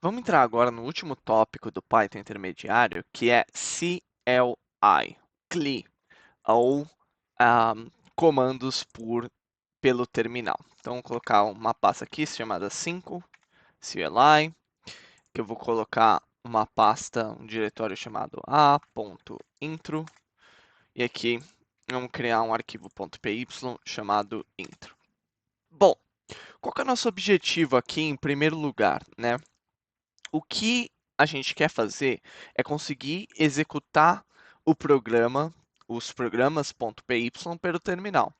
Vamos entrar agora no último tópico do Python intermediário, que é CLI, CLI, ou comandos pelo terminal. Então, vou colocar uma pasta aqui chamada 5, CLI, que eu vou colocar uma pasta, um diretório chamado a.intro, e aqui vamos criar um arquivo .py chamado intro. Bom, qual que é o nosso objetivo aqui em primeiro lugar, né? O que a gente quer fazer é conseguir executar o programa, os programas.py pelo terminal.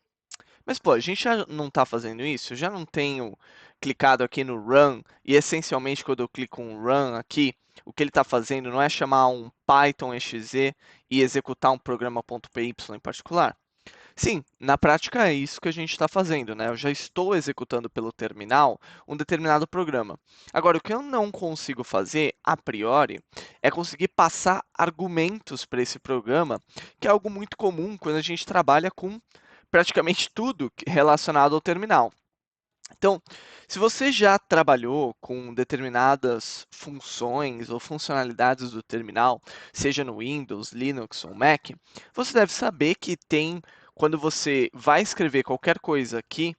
Mas, pô, a gente já não está fazendo isso? Eu já não tenho clicado aqui no Run, e essencialmente quando eu clico um Run aqui, o que ele está fazendo não é chamar um Python exe e executar um programa.py em particular? Sim, na prática é isso que a gente está fazendo, né? Eu já estou executando pelo terminal um determinado programa. Agora, o que eu não consigo fazer, a priori, é conseguir passar argumentos para esse programa, que é algo muito comum quando a gente trabalha com praticamente tudo relacionado ao terminal. Então, se você já trabalhou com determinadas funções ou funcionalidades do terminal, seja no Windows, Linux ou Mac, você deve saber que quando você vai escrever qualquer coisa aqui,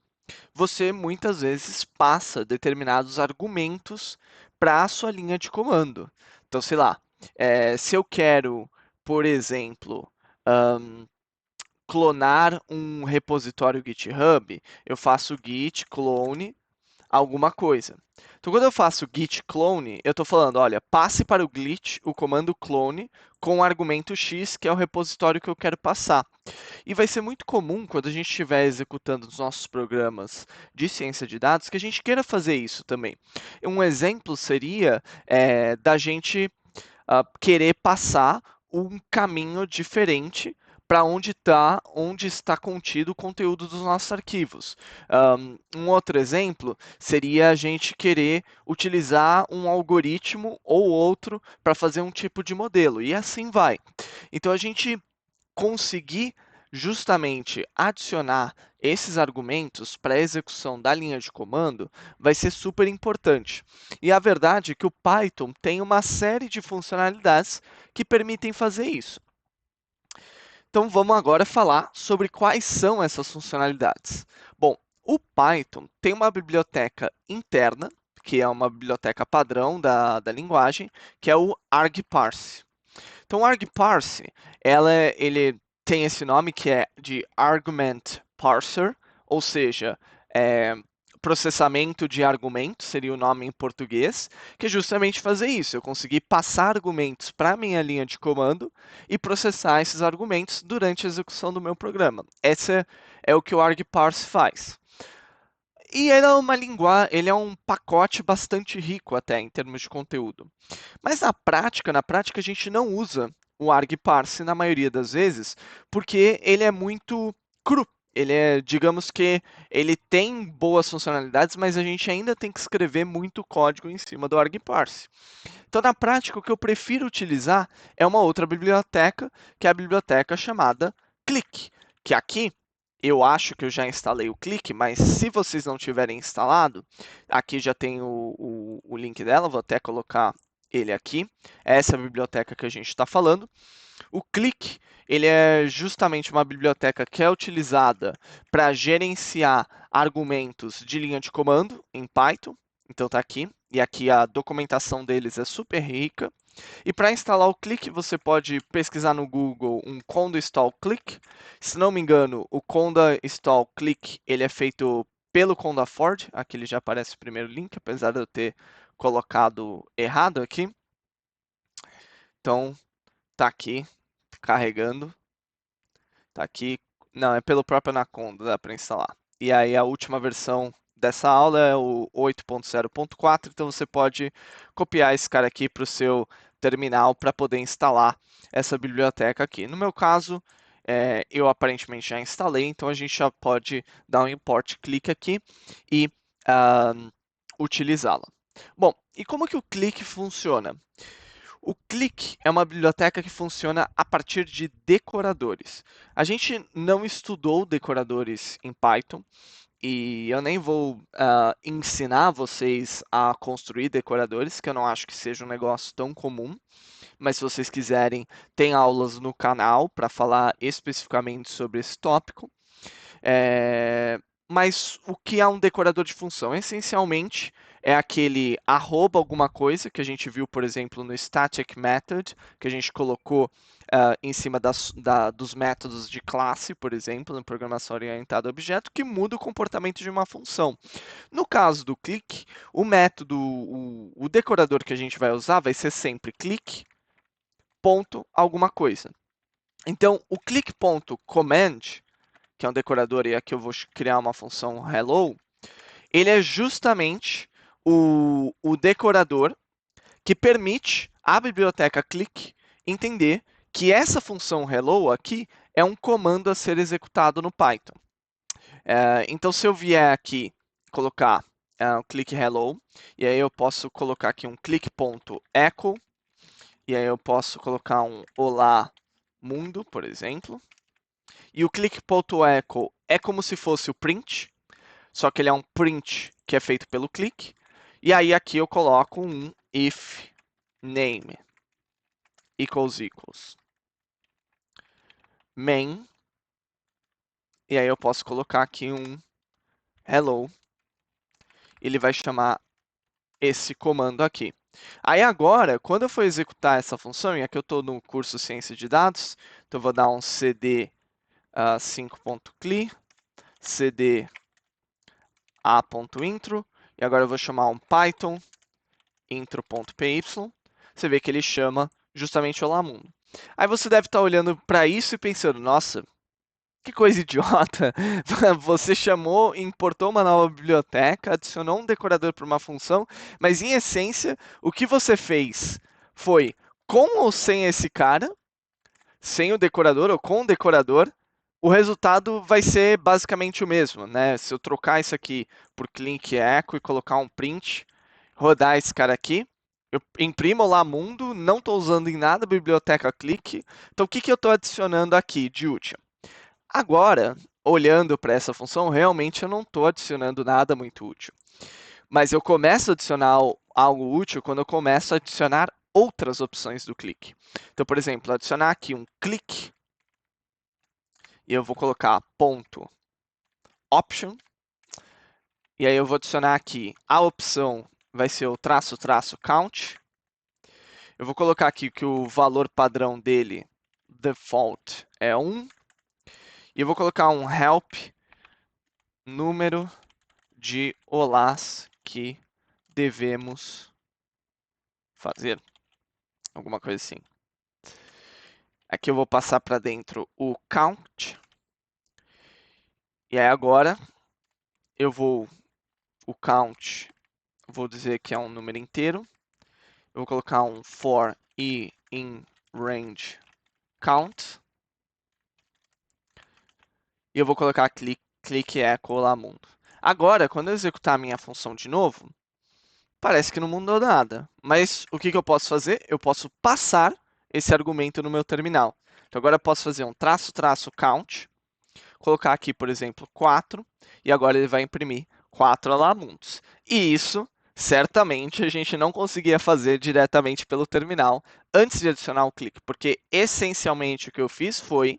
você muitas vezes passa determinados argumentos para a sua linha de comando. Então, sei lá, se eu quero, por exemplo, clonar um repositório GitHub, eu faço git clone alguma coisa. Então, quando eu faço git clone, eu estou falando, olha, passe para o glitch o comando clone com o argumento x, que é o repositório que eu quero passar. E vai ser muito comum, quando a gente estiver executando os nossos programas de ciência de dados, que a gente queira fazer isso também. Um exemplo seria da gente querer passar um caminho diferente para onde está contido o conteúdo dos nossos arquivos. Um outro exemplo seria a gente querer utilizar um algoritmo ou outro para fazer um tipo de modelo, e assim vai. Então, a gente conseguir justamente adicionar esses argumentos para a execução da linha de comando vai ser super importante. E a verdade é que o Python tem uma série de funcionalidades que permitem fazer isso. Então vamos agora falar sobre quais são essas funcionalidades. Bom, o Python tem uma biblioteca interna, que é uma biblioteca padrão da linguagem, que é o argparse. Então, o argparse, ele tem esse nome que é de Argument Parser, ou seja, é, processamento de argumentos, seria o nome em português, que é justamente fazer isso, eu conseguir passar argumentos para a minha linha de comando e processar esses argumentos durante a execução do meu programa. Esse é o que o argparse faz. E ele é uma ele é um pacote bastante rico até em termos de conteúdo. Mas na prática a gente não usa o argparse na maioria das vezes, porque ele é muito cru. Ele é, digamos que ele tem boas funcionalidades, mas a gente ainda tem que escrever muito código em cima do argparse. Então, na prática, o que eu prefiro utilizar é uma outra biblioteca, que é a biblioteca chamada Click, que aqui eu acho que eu já instalei o Click, mas se vocês não tiverem instalado, aqui já tem o link dela, vou até colocar ele aqui. Essa é a biblioteca que a gente está falando. O Click, ele é justamente uma biblioteca que é utilizada para gerenciar argumentos de linha de comando em Python. Então está aqui. E aqui a documentação deles é super rica. E para instalar o Click, você pode pesquisar no Google um conda install Click. Se não me engano, o conda install Click ele é feito pelo conda Ford. Aqui ele já aparece o primeiro link, apesar de eu ter colocado errado aqui. Então, tá aqui, carregando. Tá aqui. Não, é pelo próprio Anaconda, dá para instalar. E aí a última versão dessa aula é o 8.0.4, então você pode copiar esse cara aqui para o seu terminal para poder instalar essa biblioteca aqui. No meu caso, eu aparentemente já instalei, então a gente já pode dar um import clique aqui e utilizá-la. Bom, e como que o clique funciona? O Click é uma biblioteca que funciona a partir de decoradores. A gente não estudou decoradores em Python E eu nem vou ensinar vocês a construir decoradores, que eu não acho que seja um negócio tão comum. Mas se vocês quiserem, tem aulas no canal para falar especificamente sobre esse tópico. É, Mas o que é um decorador de função? Essencialmente é aquele arroba alguma coisa que a gente viu, por exemplo, no static method, que a gente colocou em cima dos métodos de classe, por exemplo, em programação orientada a objeto, que muda o comportamento de uma função. No caso do click, o método, o decorador que a gente vai usar vai ser sempre click ponto alguma coisa. Então, o click.command, que é um decorador e aqui eu vou criar uma função hello, ele é justamente o decorador que permite à biblioteca click entender que essa função hello aqui é um comando a ser executado no Python. Então, se eu vier aqui colocar um click hello, e aí eu posso colocar aqui um click.echo, e aí eu posso colocar um olá mundo, por exemplo. E o click.echo é como se fosse o print, só que ele é um print que é feito pelo click. E aí aqui eu coloco um if name equals main. E aí eu posso colocar aqui um hello. Ele vai chamar esse comando aqui. Aí agora, quando eu for executar essa função, e aqui eu estou no curso Ciência de Dados, então eu vou dar um cd 5.clear, cd a.intro, e agora eu vou chamar um Python intro.py. Você vê que ele chama justamente Olá Mundo. Aí você deve estar olhando para isso e pensando, nossa, que coisa idiota. Você chamou, importou uma nova biblioteca, adicionou um decorador para uma função, mas em essência, o que você fez foi com ou sem esse cara, sem o decorador ou com o decorador, o resultado vai ser basicamente o mesmo, né? Se eu trocar isso aqui por click echo e colocar um print, rodar esse cara aqui, eu imprimo lá mundo, não estou usando em nada a biblioteca click, então o que, que eu estou adicionando aqui de útil? Agora, olhando para essa função, realmente eu não estou adicionando nada muito útil. Mas eu começo a adicionar algo útil quando eu começo a adicionar outras opções do click. Então, por exemplo, adicionar aqui um click e eu vou colocar ponto option. E aí eu vou adicionar aqui a opção, vai ser o traço traço count. Eu vou colocar aqui que o valor padrão dele, default, é 1. E eu vou colocar um help número de olás que devemos fazer. Alguma coisa assim. Aqui eu vou passar para dentro o count. E aí agora o count, vou dizer que é um número inteiro. Eu vou colocar um for i in range count. E eu vou colocar click echo lá mundo. Agora, quando eu executar a minha função de novo, parece que não mudou nada. Mas o que, que eu posso fazer? Eu posso passar esse argumento no meu terminal. Então agora eu posso fazer um traço traço count, colocar aqui, por exemplo, 4, e agora ele vai imprimir 4 alamundos. E isso, certamente, a gente não conseguia fazer diretamente pelo terminal antes de adicionar o clique, porque essencialmente o que eu fiz foi,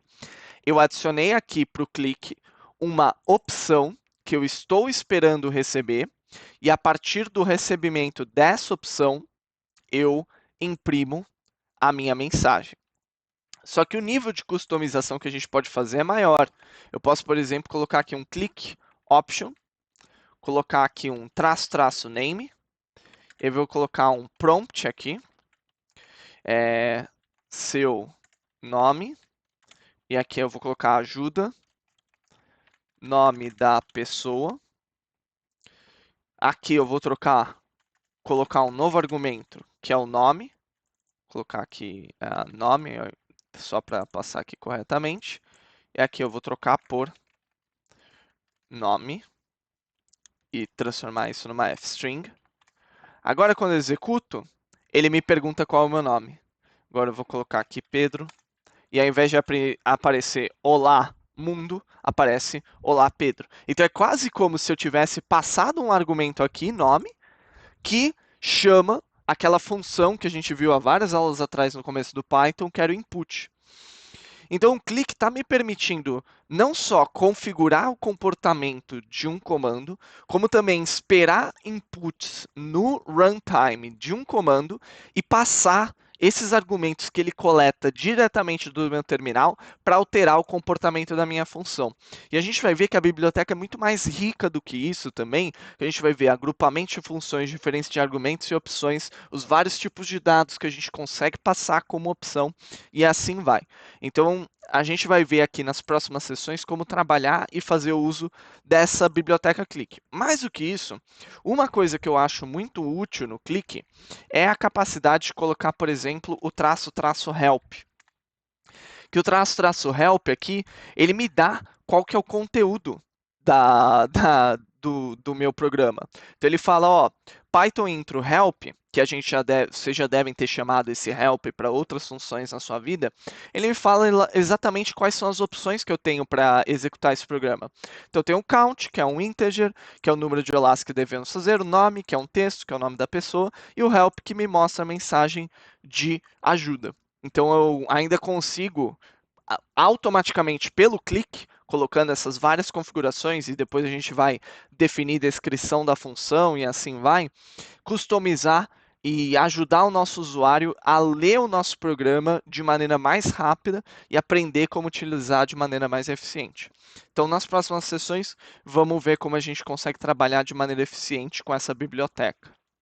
eu adicionei aqui para o clique uma opção que eu estou esperando receber, e a partir do recebimento dessa opção, eu imprimo a minha mensagem. Só que o nível de customização que a gente pode fazer é maior. Eu posso, por exemplo, colocar aqui um click option, colocar aqui um traço traço name, eu vou colocar um prompt aqui, seu nome, e aqui eu vou colocar ajuda, nome da pessoa. Aqui eu vou colocar um novo argumento, que é o nome, colocar aqui nome, só para passar aqui corretamente. E aqui eu vou trocar por nome e transformar isso numa f-string. Agora, quando eu executo, ele me pergunta qual é o meu nome. Agora eu vou colocar aqui Pedro. E ao invés de aparecer olá mundo, aparece Olá Pedro. Então é quase como se eu tivesse passado um argumento aqui, nome, que chama aquela função que a gente viu há várias aulas atrás no começo do Python, que era o input. Então, o clique está me permitindo não só configurar o comportamento de um comando, como também esperar inputs no runtime de um comando e passar esses argumentos que ele coleta diretamente do meu terminal para alterar o comportamento da minha função. E a gente vai ver que a biblioteca é muito mais rica do que isso também, que a gente vai ver agrupamento de funções, diferentes de argumentos e opções, os vários tipos de dados que a gente consegue passar como opção e assim vai. Então, a gente vai ver aqui nas próximas sessões como trabalhar e fazer o uso dessa biblioteca Click. Mais do que isso, uma coisa que eu acho muito útil no Click é a capacidade de colocar, por exemplo, o traço help. Que o traço help aqui, ele me dá qual que é o conteúdo do meu programa. Então ele fala, ó, Python intro help, que a gente vocês já devem ter chamado esse help para outras funções na sua vida, ele me fala exatamente quais são as opções que eu tenho para executar esse programa. Então eu tenho o count, que é um integer, que é o número de Elastic que devemos fazer, o nome, que é um texto, que é o nome da pessoa, e o help, que me mostra a mensagem de ajuda. Então eu ainda consigo automaticamente pelo clique, colocando essas várias configurações e depois a gente vai definir descrição da função e assim vai, customizar e ajudar o nosso usuário a ler o nosso programa de maneira mais rápida e aprender como utilizar de maneira mais eficiente. Então, nas próximas sessões, vamos ver como a gente consegue trabalhar de maneira eficiente com essa biblioteca.